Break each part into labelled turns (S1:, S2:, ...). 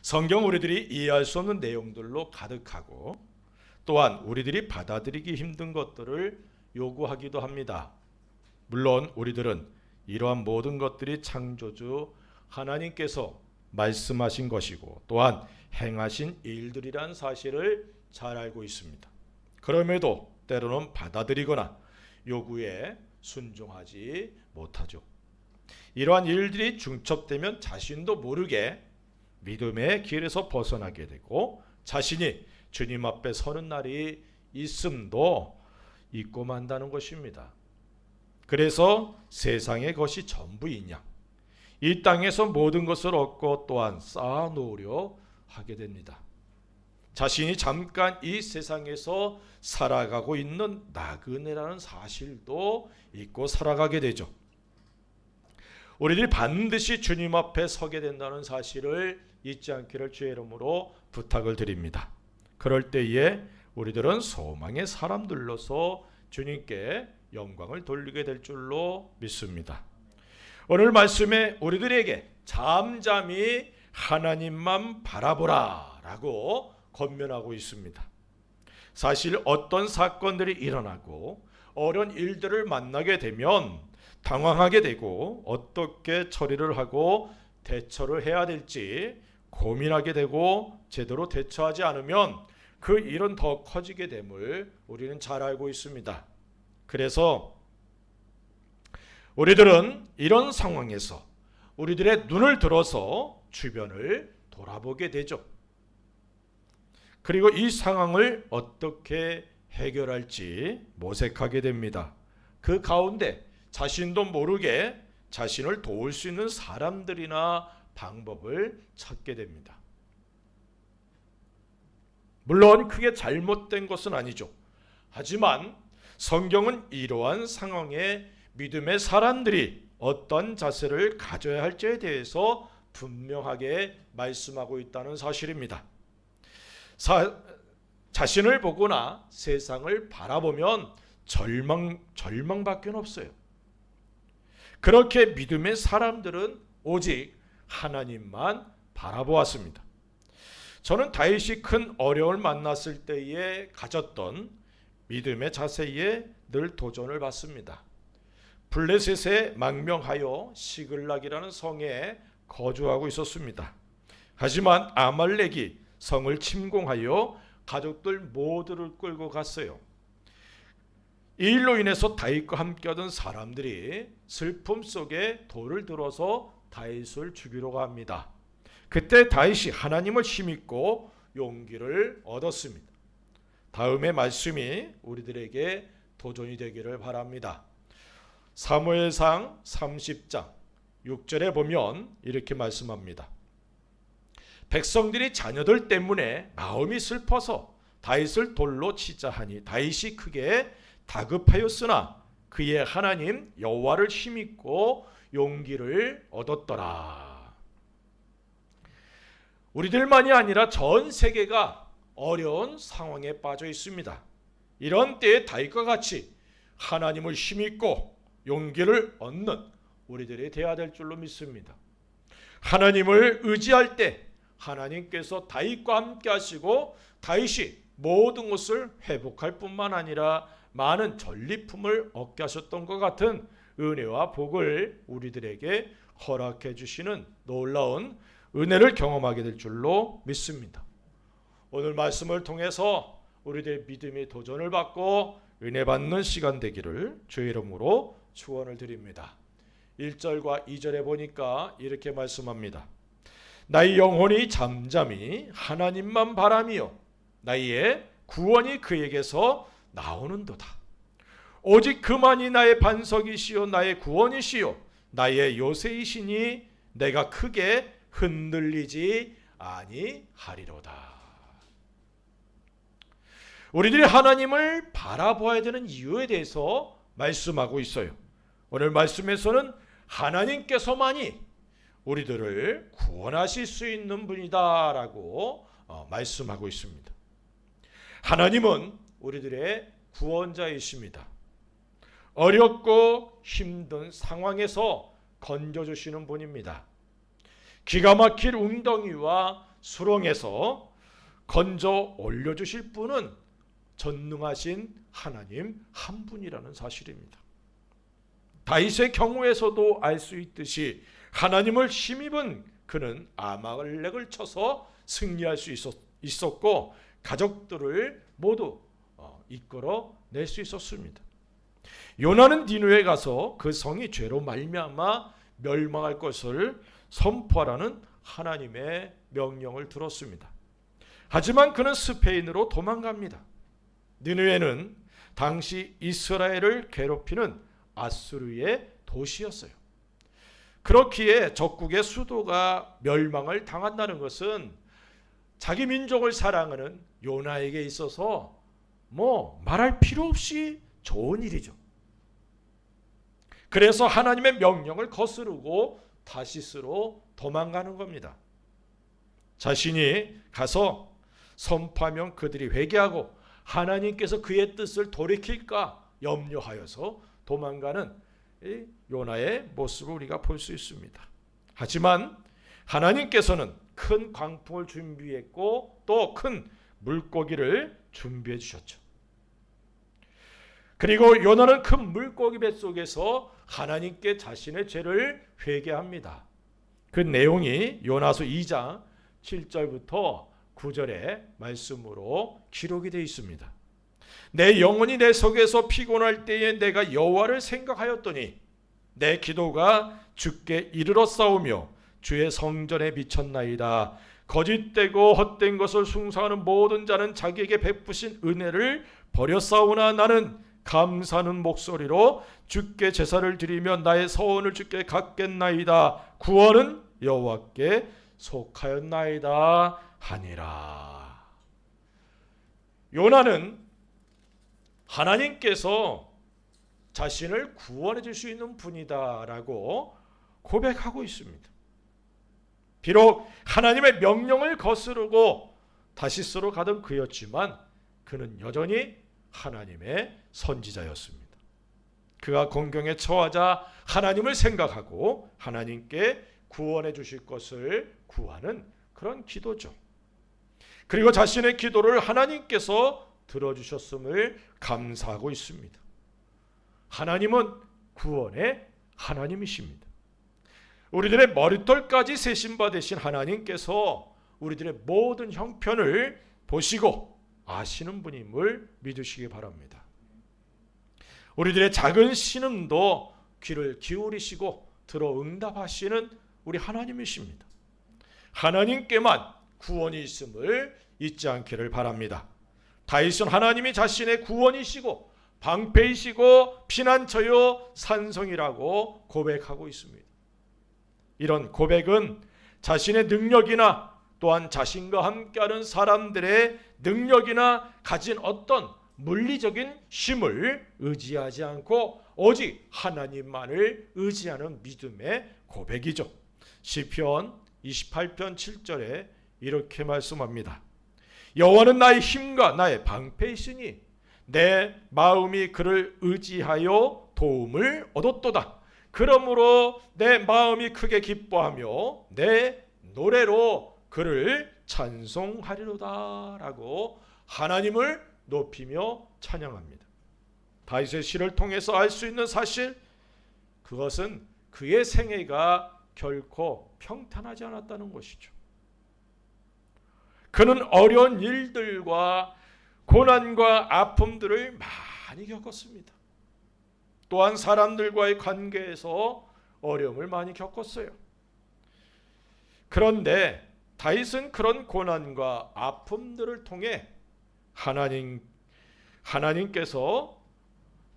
S1: 성경 우리들이 이해할 수 없는 내용들로 가득하고 또한 우리들이 받아들이기 힘든 것들을 요구하기도 합니다. 물론 우리들은 이러한 모든 것들이 창조주 하나님께서 말씀하신 것이고 또한 행하신 일들이란 사실을 잘 알고 있습니다. 그럼에도 때로는 받아들이거나 요구에 순종하지 못하죠. 이러한 일들이 중첩되면 자신도 모르게 믿음의 길에서 벗어나게 되고 자신이 주님 앞에 서는 날이 있음도 잊고 만다는 것입니다. 그래서 세상의 것이 전부인 양 이 땅에서 모든 것을 얻고 또한 쌓아놓으려 하게 됩니다. 자신이 잠깐 이 세상에서 살아가고 있는 나그네라는 사실도 잊고 살아가게 되죠. 우리들이 반드시 주님 앞에 서게 된다는 사실을 잊지 않기를 주의 이름으로 부탁을 드립니다. 그럴 때에 우리들은 소망의 사람들로서 주님께 영광을 돌리게 될 줄로 믿습니다. 오늘 말씀에 우리들에게 잠잠히 하나님만 바라보라 라고 권면하고 있습니다. 사실 어떤 사건들이 일어나고 어려운 일들을 만나게 되면 당황하게 되고 어떻게 처리를 하고 대처를 해야 될지 고민하게 되고 제대로 대처하지 않으면 그 일은 더 커지게 됨을 우리는 잘 알고 있습니다. 그래서 우리들은 이런 상황에서 우리들의 눈을 들어서 주변을 돌아보게 되죠. 그리고 이 상황을 어떻게 해결할지 모색하게 됩니다. 그 가운데 자신도 모르게 자신을 도울 수 있는 사람들이나 방법을 찾게 됩니다. 물론 크게 잘못된 것은 아니죠. 하지만 성경은 이러한 상황에 믿음의 사람들이 어떤 자세를 가져야 할지에 대해서 분명하게 말씀하고 있다는 사실입니다. 자신을 보거나 세상을 바라보면 절망밖에 없어요. 그렇게 믿음의 사람들은 오직 하나님만 바라보았습니다. 저는 다윗이 큰 어려움을 만났을 때에 가졌던 믿음의 자세에 늘 도전을 받습니다. 블레셋에 망명하여 시글락이라는 성에 거주하고 있었습니다. 하지만 아말렉이 성을 침공하여 가족들 모두를 끌고 갔어요. 이 일로 인해서 다윗과 함께하던 사람들이 슬픔 속에 돌을 들어서 다윗을 죽이려고 합니다. 그때 다윗이 하나님을 힘입고 용기를 얻었습니다. 다음의 말씀이 우리들에게 도전이 되기를 바랍니다. 사무엘상 30장 6절에 보면 이렇게 말씀합니다. 백성들이 자녀들 때문에 마음이 슬퍼서 다윗을 돌로 치자 하니 다윗이 크게 다급하였으나 그의 하나님 여호와를 힘입고 용기를 얻었더라. 우리들만이 아니라 전 세계가 어려운 상황에 빠져 있습니다. 이런 때에 다윗과 같이 하나님을 힘입고 용기를 얻는 우리들이 되어야 될 줄로 믿습니다. 하나님을 의지할 때 하나님께서 다윗과 함께 하시고 다윗이 모든 것을 회복할 뿐만 아니라 많은 전리품을 얻게 하셨던 것 같은 은혜와 복을 우리들에게 허락해 주시는 놀라운 은혜를 경험하게 될 줄로 믿습니다. 오늘 말씀을 통해서 우리들의 믿음의 도전을 받고 은혜 받는 시간 되기를 주의 이름으로 축원을 드립니다. 1절과 2절에 보니까 이렇게 말씀합니다. 나의 영혼이 잠잠히 하나님만 바라며 나의 구원이 그에게서 나오는도다. 오직 그만이 나의 반석이시요 나의 구원이시요 나의 요새이시니 내가 크게 흔들리지 아니하리로다. 우리들이 하나님을 바라보아야 되는 이유에 대해서 말씀하고 있어요. 오늘 말씀에서는 하나님께서만이 우리들을 구원하실 수 있는 분이다라고 말씀하고 있습니다. 하나님은 우리들의 구원자이십니다. 어렵고 힘든 상황에서 건져주시는 분입니다. 기가 막힐 웅덩이와 수렁에서 건져 올려주실 분은 전능하신 하나님 한 분이라는 사실입니다. 다윗의 경우에서도 알 수 있듯이 하나님을 힘입은 그는 아말렉을 쳐서 승리할 수 있었고 가족들을 모두 이끌어낼 수 있었습니다. 요나는 니느웨에 가서 그 성이 죄로 말미암아 멸망할 것을 선포하라는 하나님의 명령을 들었습니다. 하지만 그는 스페인으로 도망갑니다. 니느웨는 당시 이스라엘을 괴롭히는 아수르의 도시였어요. 그렇기에 적국의 수도가 멸망을 당한다는 것은 자기 민족을 사랑하는 요나에게 있어서 말할 필요 없이 좋은 일이죠. 그래서 하나님의 명령을 거스르고 다시스로 도망가는 겁니다. 자신이 가서 선포하면 그들이 회개하고 하나님께서 그의 뜻을 돌이킬까 염려하여서 도망가는 요나의 모습을 우리가 볼 수 있습니다. 하지만 하나님께서는 큰 광풍을 준비했고 또 큰 물고기를 준비해 주셨죠. 그리고 요나는 큰 물고기 뱃속에서 하나님께 자신의 죄를 회개합니다. 그 내용이 요나서 2장 7절부터 9절의 말씀으로 기록이 되어 있습니다. 내 영혼이 내 속에서 피곤할 때에 내가 여호와를 생각하였더니 내 기도가 주께 이르러 싸우며 주의 성전에 미쳤나이다. 거짓되고 헛된 것을 숭상하는 모든 자는 자기에게 베푸신 은혜를 버렸사오나 나는 감사하는 목소리로 주께 제사를 드리며 나의 서원을 주께 갚겠나이다. 구원은 여호와께 속하였나이다 하니라. 요나는 하나님께서 자신을 구원해 줄 수 있는 분이다라고 고백하고 있습니다. 비록 하나님의 명령을 거스르고 다시스로 가던 그였지만 그는 여전히 하나님의 선지자였습니다. 그가 공경에 처하자 하나님을 생각하고 하나님께 구원해 주실 것을 구하는 그런 기도죠. 그리고 자신의 기도를 하나님께서 들어주셨음을 감사하고 있습니다. 하나님은 구원의 하나님이십니다. 우리들의 머릿돌까지 세신 바 되신 하나님께서 우리들의 모든 형편을 보시고 아시는 분임을 믿으시기 바랍니다. 우리들의 작은 신음도 귀를 기울이시고 들어 응답하시는 우리 하나님이십니다. 하나님께만 구원이 있음을 잊지 않기를 바랍니다. 다윗은 하나님이 자신의 구원이시고 방패이시고 피난처요 산성이라고 고백하고 있습니다. 이런 고백은 자신의 능력이나 또한 자신과 함께하는 사람들의 능력이나 가진 어떤 물리적인 힘을 의지하지 않고 오직 하나님만을 의지하는 믿음의 고백이죠. 시편 28편 7절에 이렇게 말씀합니다. 여호와는 나의 힘과 나의 방패이시니 내 마음이 그를 의지하여 도움을 얻었도다. 그러므로 내 마음이 크게 기뻐하며 내 노래로 그를 찬송하리로다 라고 하나님을 높이며 찬양합니다. 다윗의 시를 통해서 알 수 있는 사실, 그것은 그의 생애가 결코 평탄하지 않았다는 것이죠. 그는 어려운 일들과 고난과 아픔들을 많이 겪었습니다. 또한 사람들과의 관계에서 어려움을 많이 겪었어요. 그런데 다윗은 그런 고난과 아픔들을 통해 하나님께서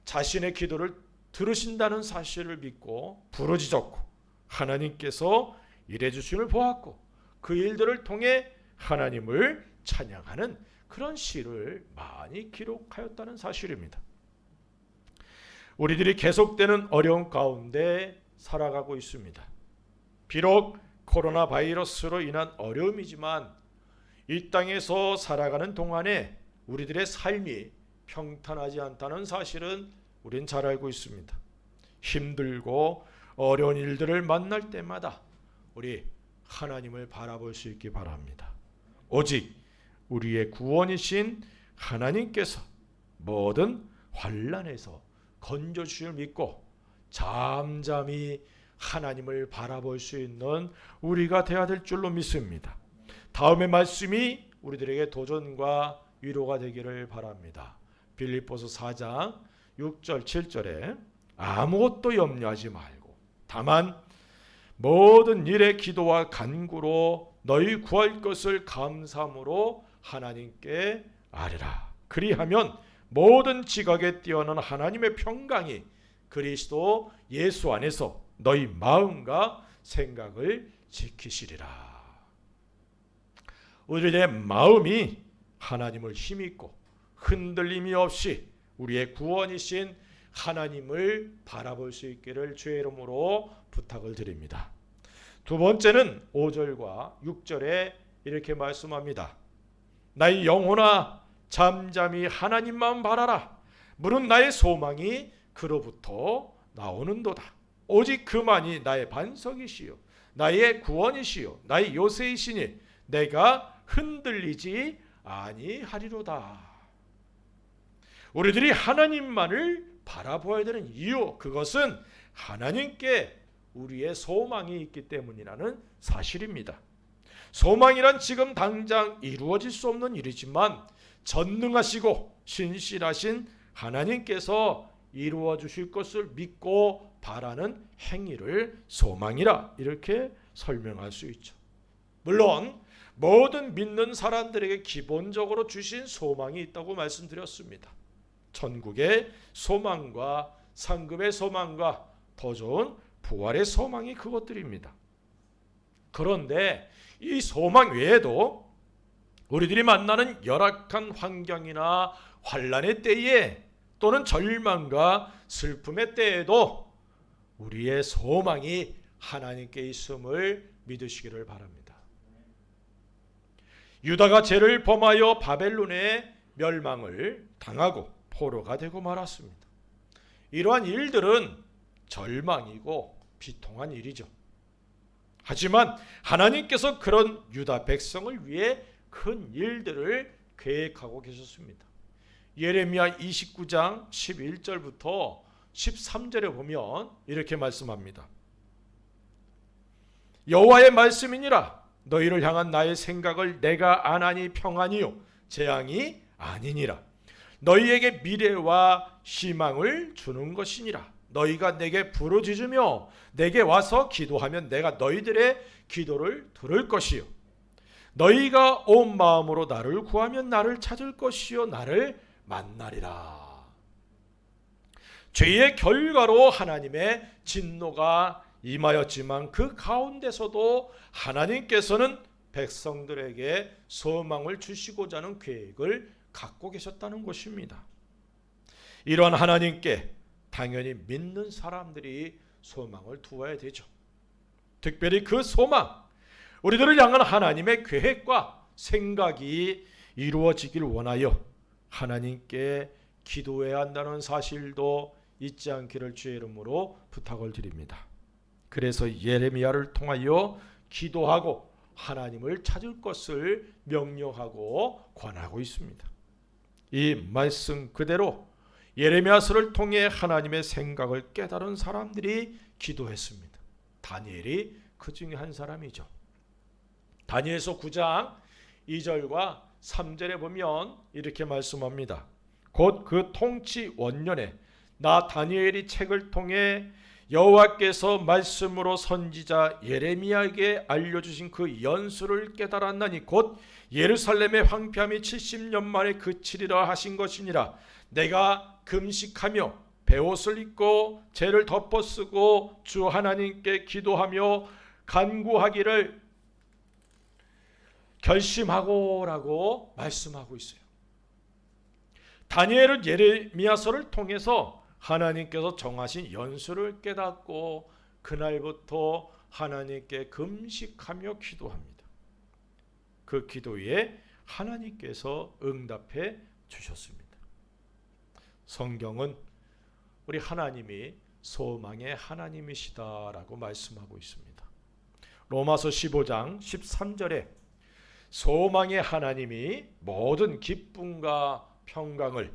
S1: 자신의 기도를 들으신다는 사실을 믿고 부르짖었고 하나님께서 일해 주심을 보았고 그 일들을 통해 하나님을 찬양하는 그런 시를 많이 기록하였다는 사실입니다. 우리들이 계속되는 어려움 가운데 살아가고 있습니다. 비록 코로나 바이러스로 인한 어려움이지만 이 땅에서 살아가는 동안에 우리들의 삶이 평탄하지 않다는 사실은 우린 잘 알고 있습니다. 힘들고 어려운 일들을 만날 때마다 우리 하나님을 바라볼 수 있기 바랍니다. 오직 우리의 구원이신 하나님께서 모든 환난에서 건져주실 믿고 잠잠히 하나님을 바라볼 수 있는 우리가 되어야 될 줄로 믿습니다. 다음의 말씀이 우리들에게 도전과 위로가 되기를 바랍니다. 빌립보서 4장 6절 7절에 아무것도 염려하지 말고 다만 모든 일에 기도와 간구로 너희 구할 것을 감사함으로 하나님께 아뢰라. 그리하면 모든 지각에 뛰어난 하나님의 평강이 그리스도 예수 안에서 너희 마음과 생각을 지키시리라. 우리의 마음이 하나님을 힘입고 흔들림이 없이 우리의 구원이신 하나님을 바라볼 수 있기를 주의 이름으로 부탁을 드립니다. 두 번째는 5절과 6절에 이렇게 말씀합니다. 나의 영혼아 잠잠히 하나님만 바라라. 무릇 나의 소망이 그로부터 나오는도다. 오직 그만이 나의 반석이시요 나의 구원이시요 나의 요새이시니 내가 흔들리지 아니하리로다. 우리들이 하나님만을 바라보아야 되는 이유, 그것은 하나님께 우리의 소망이 있기 때문이라는 사실입니다. 소망이란 지금 당장 이루어질 수 없는 일이지만 전능하시고 신실하신 하나님께서 이루어 주실 것을 믿고 바라는 행위를 소망이라 이렇게 설명할 수 있죠. 물론 모든 믿는 사람들에게 기본적으로 주신 소망이 있다고 말씀드렸습니다. 천국의 소망과 상급의 소망과 더 좋은 부활의 소망이 그것들입니다. 그런데 이 소망 외에도 우리들이 만나는 열악한 환경이나 환난의 때에 또는 절망과 슬픔의 때에도 우리의 소망이 하나님께 있음을 믿으시기를 바랍니다. 유다가 죄를 범하여 바벨론의 멸망을 당하고 포로가 되고 말았습니다. 이러한 일들은 절망이고 비통한 일이죠. 하지만 하나님께서 그런 유다 백성을 위해 큰 일들을 계획하고 계셨습니다. 예레미야 29장 11절부터 13절에 보면 이렇게 말씀합니다. 여호와의 말씀이니라. 너희를 향한 나의 생각을 내가 아나니 평안이요 재앙이 아니니라. 너희에게 미래와 희망을 주는 것이니라. 너희가 내게 부르짖으며 내게 와서 기도하면 내가 너희들의 기도를 들을 것이요 너희가 온 마음으로 나를 구하면 나를 찾을 것이요 나를 만나리라. 죄의 결과로 하나님의 진노가 임하였지만 그 가운데서도 하나님께서는 백성들에게 소망을 주시고자 하는 계획을 갖고 계셨다는 것입니다. 이러한 하나님께 당연히 믿는 사람들이 소망을 두어야 되죠. 특별히 그 소망, 우리들을 향한 하나님의 계획과 생각이 이루어지길 원하여 하나님께 기도해야 한다는 사실도 잊지 않기를 주의 이름으로 부탁을 드립니다. 그래서 예레미야를 통하여 기도하고 하나님을 찾을 것을 명령하고 권하고 있습니다. 이 말씀 그대로 예레미야서를 통해 하나님의 생각을 깨달은 사람들이 기도했습니다. 다니엘이 그 중에 한 사람이죠. 다니엘서 9장 2절과 3절에 보면 이렇게 말씀합니다. 곧 그 통치 원년에 나 다니엘이 책을 통해 여호와께서 말씀으로 선지자 예레미야에게 알려주신 그 연수를 깨달았나니 곧 예루살렘의 황폐함이 70년 만에 그치리라 하신 것이니라. 내가 금식하며 베옷을 입고 죄를 덮어쓰고 주 하나님께 기도하며 간구하기를 결심하고라고 말씀하고 있어요. 다니엘은 예레미야서를 통해서 하나님께서 정하신 연수를 깨닫고 그날부터 하나님께 금식하며 기도합니다. 그 기도에 하나님께서 응답해 주셨습니다. 성경은 우리 하나님이 소망의 하나님이시다라고 말씀하고 있습니다. 로마서 15장 13절에 소망의 하나님이 모든 기쁨과 평강을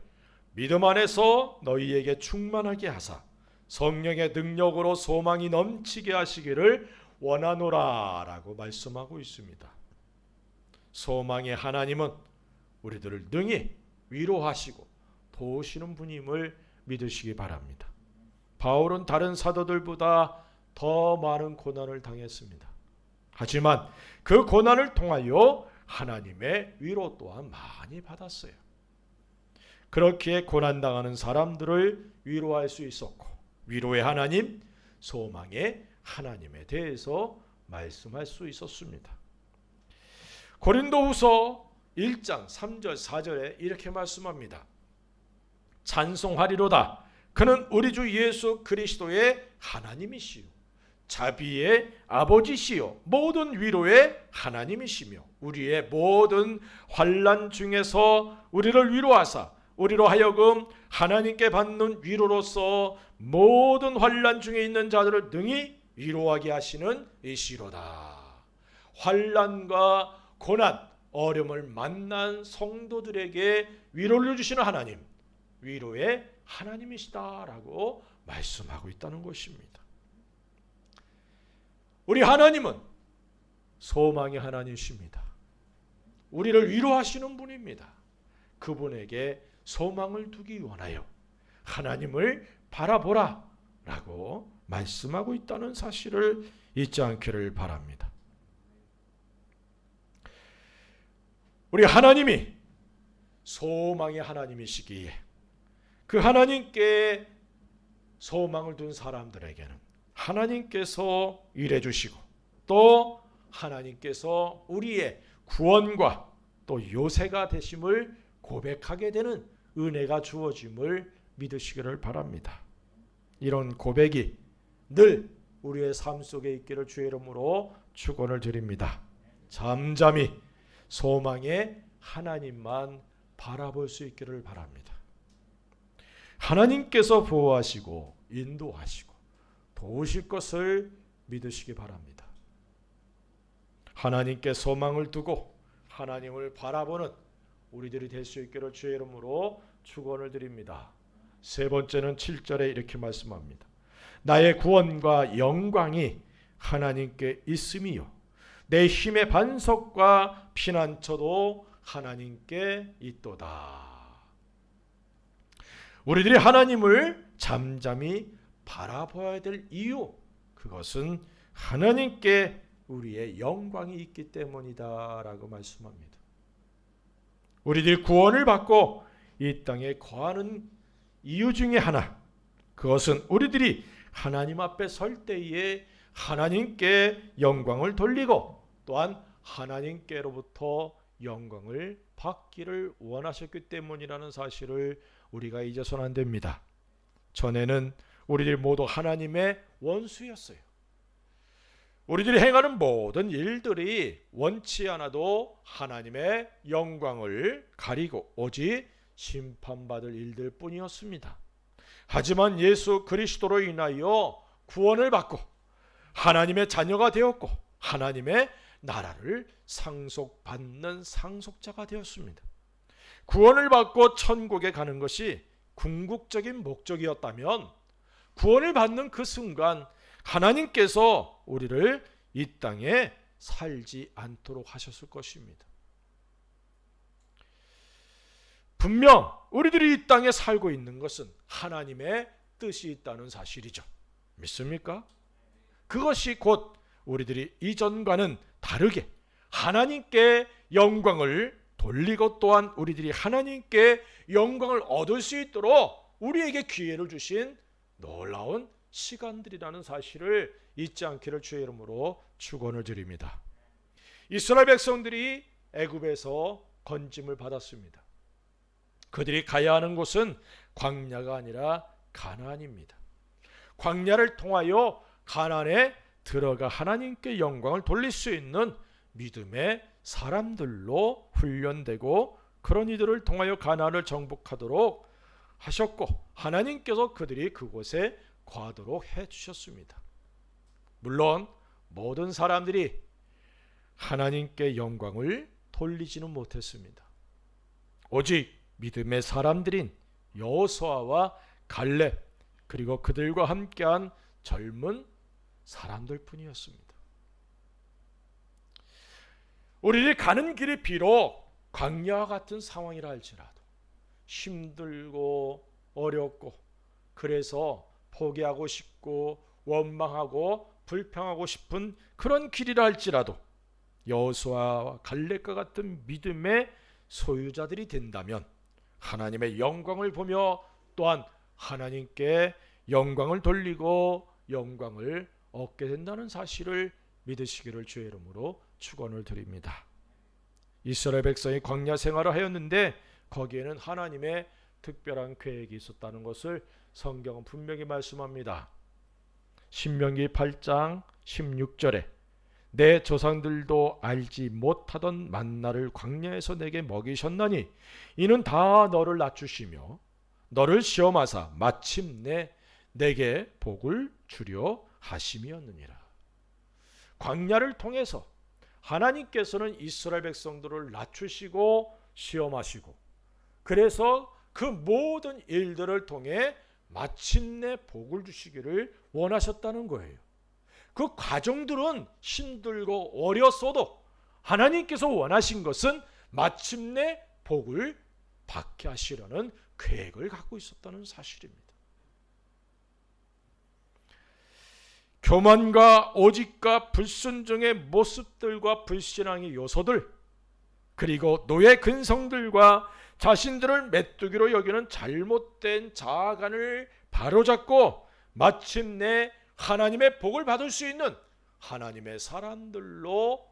S1: 믿음 안에서 너희에게 충만하게 하사 성령의 능력으로 소망이 넘치게 하시기를 원하노라 라고 말씀하고 있습니다. 소망의 하나님은 우리들을 능히 위로하시고 도우시는 분임을 믿으시기 바랍니다. 바울은 다른 사도들보다 더 많은 고난을 당했습니다. 하지만 그 고난을 통하여 하나님의 위로 또한 많이 받았어요. 그렇게 고난당하는 사람들을 위로할 수 있었고, 위로의 하나님, 소망의 하나님에 대해서 말씀할 수 있었습니다. 고린도후서 1장 3절 4절에 이렇게 말씀합니다. 찬송하리로다. 그는 우리 주 예수 그리스도의 하나님이시요 자비의 아버지시요 모든 위로의 하나님이시며 우리의 모든 환난 중에서 우리를 위로하사 우리로 하여금 하나님께 받는 위로로서 모든 환난 중에 있는 자들을 능히 위로하게 하시는 이시로다. 환난과 고난, 어려움을 만난 성도들에게 위로를 주시는 하나님, 위로의 하나님이시다라고 말씀하고 있다는 것입니다. 우리 하나님은 소망의 하나님이십니다. 우리를 위로하시는 분입니다. 그분에게 소망을 두기 원하여 하나님을 바라보라 라고 말씀하고 있다는 사실을 잊지 않기를 바랍니다. 우리 하나님이 소망의 하나님이시기에 그 하나님께 소망을 둔 사람들에게는 하나님께서 일해 주시고 또 하나님께서 우리의 구원과 또 요새가 되심을 고백하게 되는 은혜가 주어짐을 믿으시기를 바랍니다. 이런 고백이 늘 우리의 삶 속에 있기를 주의 이름으로 축원을 드립니다. 잠잠히 소망의 하나님만 바라볼 수 있기를 바랍니다. 하나님께서 보호하시고 인도하시고 도우실 것을 믿으시기 바랍니다. 하나님께 소망을 두고 하나님을 바라보는 우리들이 될 수 있기를 주의 이름으로 축원을 드립니다. 세 번째는 7절에 이렇게 말씀합니다. 나의 구원과 영광이 하나님께 있음이요 내 힘의 반석과 피난처도 하나님께 있도다. 우리들이 하나님을 잠잠히 바라봐야 될 이유, 그것은 하나님께 우리의 영광이 있기 때문이다 라고 말씀합니다. 우리들이 구원을 받고 이 땅에 거하는 이유 중에 하나, 그것은 우리들이 하나님 앞에 설 때에 하나님께 영광을 돌리고 또한 하나님께로부터 영광을 받기를 원하셨기 때문이라는 사실을 우리가 잊어서는 안 됩니다. 전에는 우리들 모두 하나님의 원수였어요. 우리들이 행하는 모든 일들이 원치 않아도 하나님의 영광을 가리고 오직 심판받을 일들 뿐이었습니다. 하지만 예수 그리스도로 인하여 구원을 받고 하나님의 자녀가 되었고 하나님의 나라를 상속받는 상속자가 되었습니다. 구원을 받고 천국에 가는 것이 궁극적인 목적이었다면 구원을 받는 그 순간 하나님께서 우리를 이 땅에 살지 않도록 하셨을 것입니다. 분명 우리들이 이 땅에 살고 있는 것은 하나님의 뜻이 있다는 사실이죠. 믿습니까? 그것이 곧 우리들이 이전과는 다르게 하나님께 영광을 돌리고 또한 우리들이 하나님께 영광을 얻을 수 있도록 우리에게 기회를 주신 놀라운 시간들이라는 사실을 잊지 않기를 주의 이름으로 축원을 드립니다. 이스라엘 백성들이 애굽에서 건짐을 받았습니다. 그들이 가야 하는 곳은 광야가 아니라 가나안입니다. 광야를 통하여 가나안에 들어가 하나님께 영광을 돌릴 수 있는 믿음의 사람들로 훈련되고 그런 이들을 통하여 가나안을 정복하도록 하셨고 하나님께서 그들이 그곳에 거하도록 해주셨습니다. 물론 모든 사람들이 하나님께 영광을 돌리지는 못했습니다. 오직 믿음의 사람들인 여호수아와 갈렙, 그리고 그들과 함께한 젊은 사람들 뿐이었습니다. 우리들이 가는 길이 비록 광야와 같은 상황이라 할지라도 힘들고 어렵고, 그래서 포기하고 싶고 원망하고 불평하고 싶은 그런 길이라 할지라도 여호수아와 갈렙과 같은 믿음의 소유자들이 된다면 하나님의 영광을 보며 또한 하나님께 영광을 돌리고 영광을 얻게 된다는 사실을 믿으시기를 주의 이름으로 축원을 드립니다. 이스라엘 백성이 광야 생활을 하였는데 거기에는 하나님의 특별한 계획이 있었다는 것을 성경은 분명히 말씀합니다. 신명기 8장 16절에 내 조상들도 알지 못하던 만나를 광야에서 내게 먹이셨나니 이는 다 너를 낮추시며 너를 시험하사 마침내 내게 복을 주려 하심이었느니라. 광야를 통해서 하나님께서는 이스라엘 백성들을 낮추시고 시험하시고, 그래서 그 모든 일들을 통해 마침내 복을 주시기를 원하셨다는 거예요. 그 과정들은 힘들고 어려서도 하나님께서 원하신 것은 마침내 복을 받게 하시려는 계획을 갖고 있었다는 사실입니다. 교만과 오직과 불순종의 모습들과 불신앙의 요소들, 그리고 노예 근성들과 자신들을 메뚜기로 여기는 잘못된 자아관을 바로잡고 마침내 하나님의 복을 받을 수 있는 하나님의 사람들로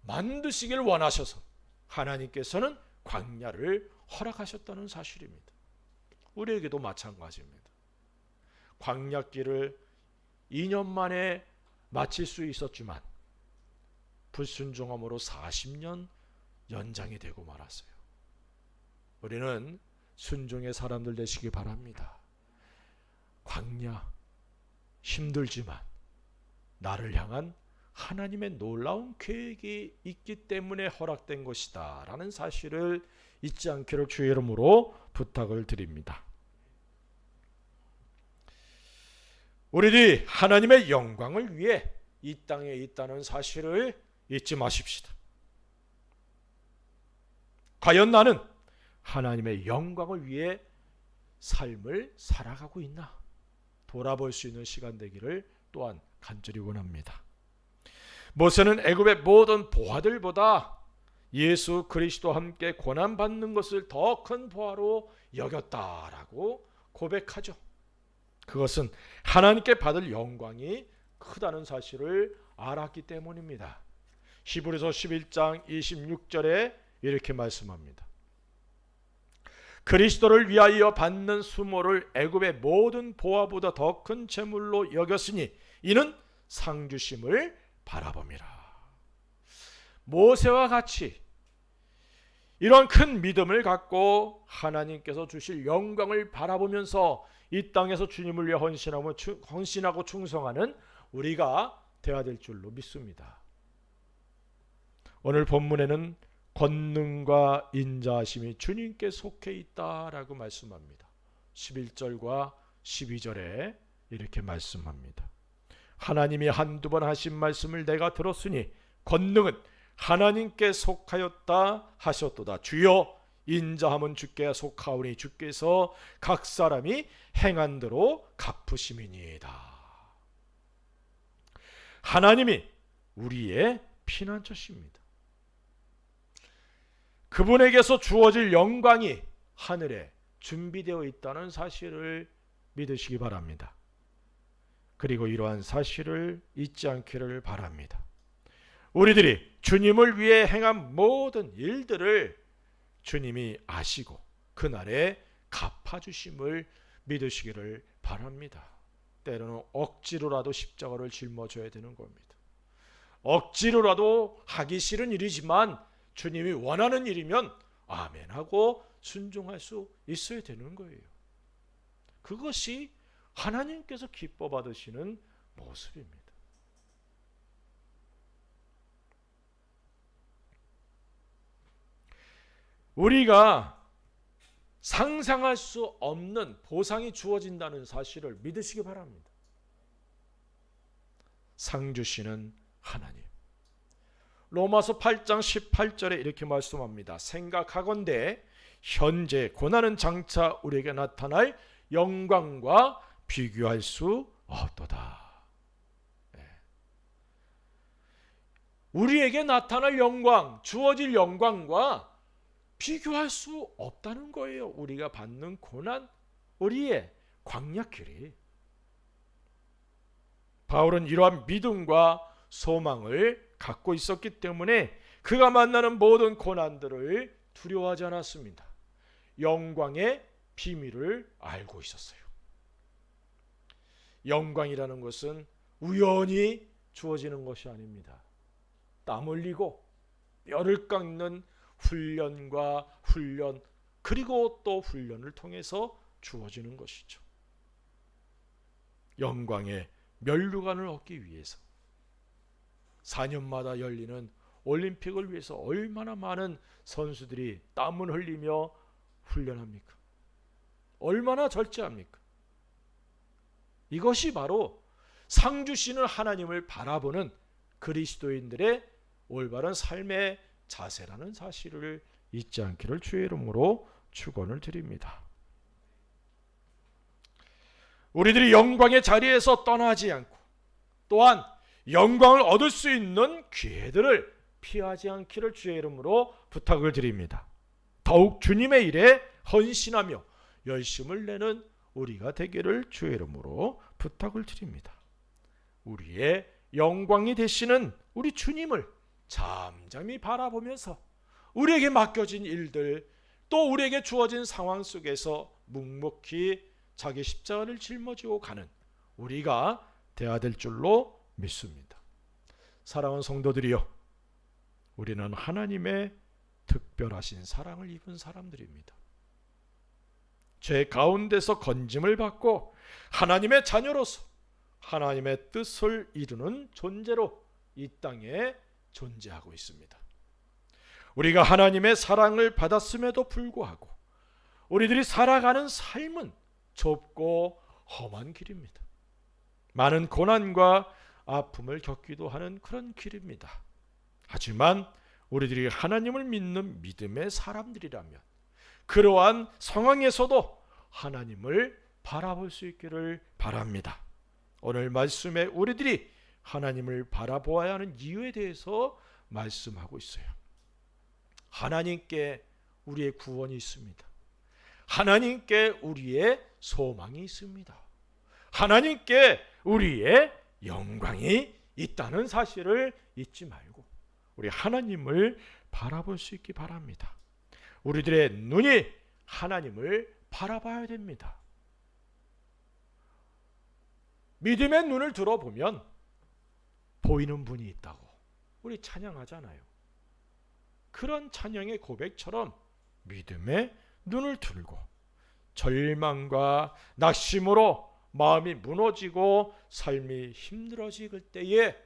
S1: 만드시길 원하셔서 하나님께서는 광야를 허락하셨다는 사실입니다. 우리에게도 마찬가지입니다. 광야길을 2년 만에 마칠 수 있었지만 불순종함으로 40년 연장이 되고 말았어요. 우리는 순종의 사람들 되시기 바랍니다. 광야 힘들지만 나를 향한 하나님의 놀라운 계획이 있기 때문에 허락된 것이다 라는 사실을 잊지 않기를 주의 이름으로 부탁을 드립니다. 우리들이 하나님의 영광을 위해 이 땅에 있다는 사실을 잊지 마십시다. 과연 나는 하나님의 영광을 위해 삶을 살아가고 있나? 돌아볼 수 있는 시간 되기를 또한 간절히 원합니다. 모세는 애굽의 모든 보화들보다 예수 그리스도와 함께 고난받는 것을 더 큰 보화로 여겼다라고 고백하죠. 그것은 하나님께 받을 영광이 크다는 사실을 알았기 때문입니다. 히브리서 11장 26절에 이렇게 말씀합니다. 그리스도를 위하여 받는 수모를 애굽의 모든 보화보다 더 큰 재물로 여겼으니 이는 상 주심을 바라봄이라. 모세와 같이 이런 큰 믿음을 갖고 하나님께서 주실 영광을 바라보면서 이 땅에서 주님을 위해 헌신하고 충성하는 우리가 되어야 될 줄로 믿습니다. 오늘 본문에는 권능과 인자하심이 주님께 속해 있다라고 말씀합니다. 11절과 12절에 이렇게 말씀합니다. 하나님이 한두 번 하신 말씀을 내가 들었으니 권능은 하나님께 속하였다 하셨도다. 주여 인자함은 주께 속하오니 주께서 각 사람이 행한 대로 갚으심이니이다. 하나님이 우리의 피난처십니다. 그분에게서 주어질 영광이 하늘에 준비되어 있다는 사실을 믿으시기 바랍니다. 그리고 이러한 사실을 잊지 않기를 바랍니다. 우리들이 주님을 위해 행한 모든 일들을 주님이 아시고 그날에 갚아주심을 믿으시기를 바랍니다. 때로는 억지로라도 십자가를 짊어져야 되는 겁니다. 억지로라도 하기 싫은 일이지만 주님이 원하는 일이면 아멘하고 순종할 수 있어야 되는 거예요. 그것이 하나님께서 기뻐 받으시는 모습입니다. 우리가 상상할 수 없는 보상이 주어진다는 사실을 믿으시기 바랍니다. 상 주시는 하나님. 로마서 8장 18절에 이렇게 말씀합니다. 생각하건대 현재 고난은 장차 우리에게 나타날 영광과 비교할 수 없도다. 우리에게 나타날 영광, 주어질 영광과 비교할 수 없다는 거예요. 우리가 받는 고난, 우리의 광야길이. 바울은 이러한 믿음과 소망을 갖고 있었기 때문에 그가 만나는 모든 고난들을 두려워하지 않았습니다. 영광의 비밀을 알고 있었어요. 영광이라는 것은 우연히 주어지는 것이 아닙니다. 땀 흘리고 뼈를 깎는 훈련과 훈련, 그리고 또 훈련을 통해서 주어지는 것이죠. 영광의 면류관을 얻기 위해서 4년마다 열리는 올림픽을 위해서 얼마나 많은 선수들이 땀을 흘리며 훈련합니까? 얼마나 절제합니까? 이것이 바로 상 주시는 하나님을 바라보는 그리스도인들의 올바른 삶의 자세라는 사실을 잊지 않기를 주의 이름으로 축원을 드립니다. 우리들이 영광의 자리에서 떠나지 않고 또한 영광을 얻을 수 있는 기회들을 피하지 않기를 주의 이름으로 부탁을 드립니다. 더욱 주님의 일에 헌신하며 열심을 내는 우리가 되기를 주의 이름으로 부탁을 드립니다. 우리의 영광이 되시는 우리 주님을 잠잠히 바라보면서 우리에게 맡겨진 일들, 또 우리에게 주어진 상황 속에서 묵묵히 자기 십자가를 짊어지고 가는 우리가 되어야 될 줄로 믿습니다. 사랑하는 성도들이여, 우리는 하나님의 특별하신 사랑을 입은 사람들입니다. 죄 가운데서 건짐을 받고 하나님의 자녀로서 하나님의 뜻을 이루는 존재로 이 땅에 존재하고 있습니다. 우리가 하나님의 사랑을 받았음에도 불구하고 우리들이 살아가는 삶은 좁고 험한 길입니다. 많은 고난과 아픔을 겪기도 하는 그런 길입니다. 하지만 우리들이 하나님을 믿는 믿음의 사람들이라면 그러한 상황에서도 하나님을 바라볼 수 있기를 바랍니다. 오늘 말씀에 우리들이 하나님을 바라보아야 하는 이유에 대해서 말씀하고 있어요. 하나님께 우리의 구원이 있습니다. 하나님께 우리의 소망이 있습니다. 하나님께 우리의 영광이 있다는 사실을 잊지 말고 우리 하나님을 바라볼 수 있기 바랍니다. 우리들의 눈이 하나님을 바라봐야 됩니다. 믿음의 눈을 들어보면 보이는 분이 있다고 우리 찬양하잖아요. 그런 찬양의 고백처럼 믿음의 눈을 들고 절망과 낙심으로 마음이 무너지고 삶이 힘들어질 때에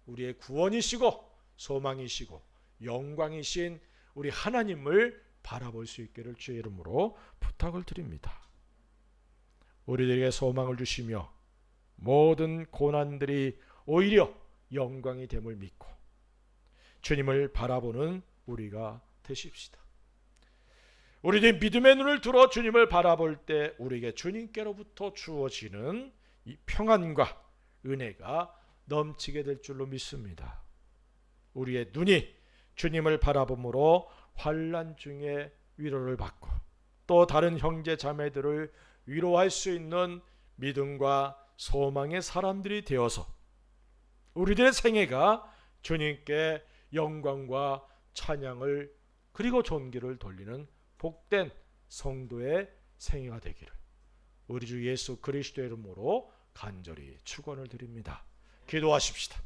S1: 우리의 구원이시고 소망이시고 영광이신 우리 하나님을 바라볼 수 있기를 주의 이름으로 부탁을 드립니다. 우리들에게 소망을 주시며 모든 고난들이 오히려 영광이 됨을 믿고 주님을 바라보는 우리가 되십시다. 우리들의 믿음의 눈을 들어 주님을 바라볼 때 우리에게 주님께로부터 주어지는 이 평안과 은혜가 넘치게 될 줄로 믿습니다. 우리의 눈이 주님을 바라봄으로 환난 중에 위로를 받고 또 다른 형제 자매들을 위로할 수 있는 믿음과 소망의 사람들이 되어서 우리들의 생애가 주님께 영광과 찬양을 그리고 존귀를 돌리는 복된 성도의 생애가 되기를 우리 주 예수 그리스도의 이름으로 간절히 축원을 드립니다. 기도하십시다.